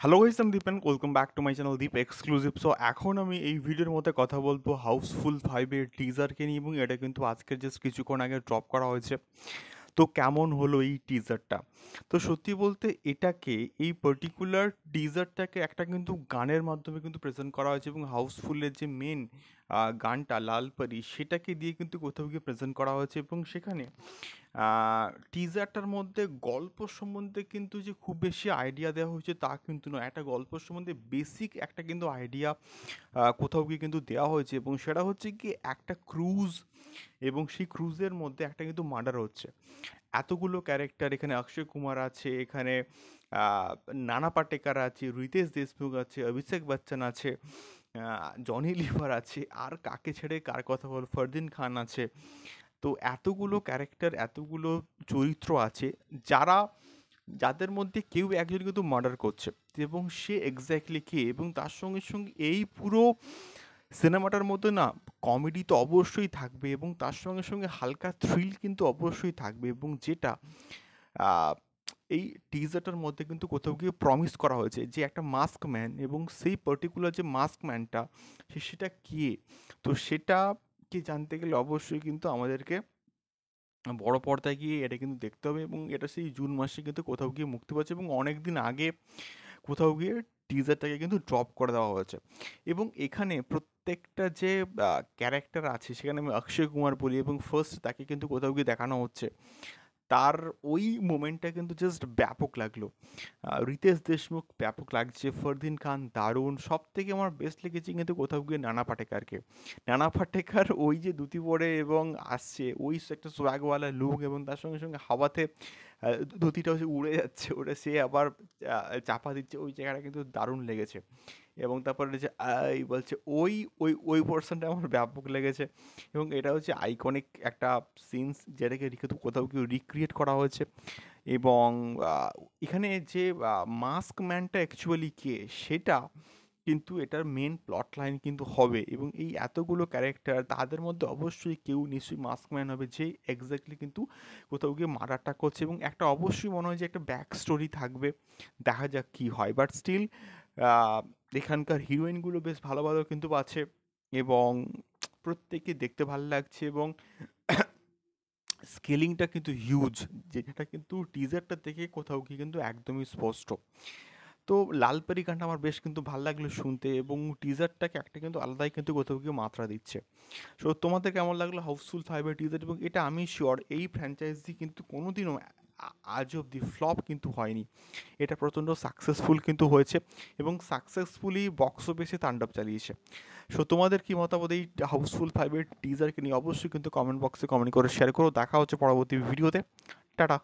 Hello guys, আমি Deep and welcome back to my channel Deep exclusive. So এখন আমি এই ভিডিওর মধ্যে কথা বলবো হাউসফুল 5-এর টিজারকে নিয়ে, এবং এটা কিন্তু আজকের জাস্ট কিছুক্ষণ আগে ড্রপ করা হয়েছে। তো কেমন হলো এই টিজারটা? তো সত্যি বলতে এটাকে, এই পার্টিকুলার টিজারটাকে একটা কিন্তু গানের মাধ্যমে কিন্তু প্রেজেন্ট করা হয়েছে, এবং হাউসফুলের যে মেন গানটা লাল পরি সেটাকে দিয়ে কিন্তু কোথাও গিয়ে প্রেজেন্ট করা হয়েছে। এবং সেখানে টিজারটার মধ্যে গল্প সম্বন্ধে কিন্তু যে খুব বেশি আইডিয়া দেওয়া হয়েছে তা কিন্তু নয়। একটা গল্প সম্বন্ধে বেসিক একটা কিন্তু আইডিয়া কোথাও গিয়ে কিন্তু দেওয়া হয়েছে, এবং সেটা হচ্ছে কি একটা ক্রুজ, এবং সেই ক্রুজের মধ্যে একটা কিন্তু মার্ডার হচ্ছে। এতগুলো ক্যারেক্টার, এখানে অক্ষয় কুমার আছে, এখানে আহ, নানা পাটেকার আছে, রিতেশ দেশমুখ আছে, অভিষেক বচ্চন আছে, জনি লিভার আছে, আর কাকে ছেড়ে কার কথা বল, ফরদিন খান আছে। তো এতগুলো ক্যারেক্টার, এতগুলো চরিত্র আছে যারা, যাদের মধ্যে কেউ একজন কিন্তু মার্ডার করছে, এবং সে এক্স্যাক্টলি কে। এবং তার সঙ্গে সঙ্গে এই পুরো সিনেমাটার মধ্যে না কমেডি তো অবশ্যই থাকবে, এবং তার সঙ্গে সঙ্গে হালকা থ্রিল কিন্তু অবশ্যই থাকবে, এবং যেটা আহ, এই টিজারটার মধ্যে কিন্তু কোথাও গিয়ে প্রমিস করা হয়েছে যে একটা মাস্ক ম্যান, এবং সেই পার্টিকুলার যে মাস্ক ম্যানটা সেটা কে। তো সেটাকে জানতে গেলে অবশ্যই কিন্তু আমাদেরকে বড় পর্দায় গিয়ে এটা কিন্তু দেখতে হবে, এবং এটা সেই জুন মাসে কিন্তু কোথাও গিয়ে মুক্তি পাচ্ছে, এবং অনেক দিন আগে কোথাও গিয়ে টিজারটাকে কিন্তু ড্রপ করে দেওয়া হয়েছে। এবং এখানে প্রত্যেকটা যে ক্যারেক্টার আছে, সেখানে আমি অক্ষয় কুমার বলি, এবং ফার্স্ট তাকে কিন্তু কোথাও গিয়ে দেখানো হচ্ছে, তার ওই মোমেন্টটা কিন্তু জাস্ট ব্যাপক লাগলো। রিতেশ দেশমুখ ব্যাপক লাগছে, ফরদিন খান দারুণ, সব থেকে আমার বেস্ট লেগেছে কিন্তু কোথাও গিয়ে নানা পাটেকারকে। নানা পাটেকার ওই যে ধুতি পরে এবং আসছে, ওই একটা সোয়াগওয়ালা লুক, এবং তার সঙ্গে সঙ্গে হাওয়াতে ধুতিটা হচ্ছে উড়ে যাচ্ছে, ওটা সে আবার চাপা দিচ্ছে, ওই জায়গাটা কিন্তু দারুণ লেগেছে। এবং তারপরে যে আই বলছে, ওই ওই ওই পোর্শনটা আমার ব্যাপক লেগেছে। এবং এটা হচ্ছে আইকনিক একটা সিনস, যেটাকে কোথাও কেউ রিক্রিয়েট করা হয়েছে। এবং এখানে যে মাস্ক ম্যানটা অ্যাকচুয়ালি কে, সেটা কিন্তু এটার মেন প্লট লাইন কিন্তু হবে। এবং এই এতগুলো ক্যারেক্টার, তাদের মধ্যে অবশ্যই কেউ নিশ্চয়ই মাস্কম্যান হবে, যে এক্স্যাক্টলি কিন্তু কোথাও গিয়ে মার্ডারটা করছে, এবং একটা অবশ্যই মনে হয় যে একটা ব্যাক স্টোরি থাকবে। দেখা যাক কী হয়, বাট স্টিল এখানকার হিরোইনগুলো বেশ ভালো ভালো কিন্তু আছে, এবং প্রত্যেকে দেখতে ভালো লাগছে, এবং স্কেলিংটা কিন্তু হিউজ, যেটা কিন্তু টিজারটা থেকে কোথাও গিয়ে কিন্তু একদমই স্পষ্ট। তো লালপরি গানটা আমার বেশ কিন্তু ভালো লাগলো শুনতে, এবং টিজারটাকে একটা কিন্তু আলাদাই কিন্তু কোথাও গিয়ে মাত্রা দিচ্ছে। সো তোমাদের কেমন লাগলো হাউসফুল 5-এর টিজার? এবং এটা আমি শিওর এই ফ্র্যাঞ্চাইজি কিন্তু কোনোদিনও আজ অব্দি ফ্লপ কিন্তু হয়নি, এটা প্রচণ্ড সাকসেসফুল কিন্তু হয়েছে, এবং সাকসেসফুলি বক্স অফিসে তাণ্ডব চালিয়েছে। সো তোমাদের কি মতামত এই হাউসফুল 5-এর টিজারকে নিয়ে? অবশ্যই কিন্তু কমেন্ট বক্সে কমেন্ট করে শেয়ার করো। দেখা হচ্ছে পরবর্তী ভিডিওতে। টাটা।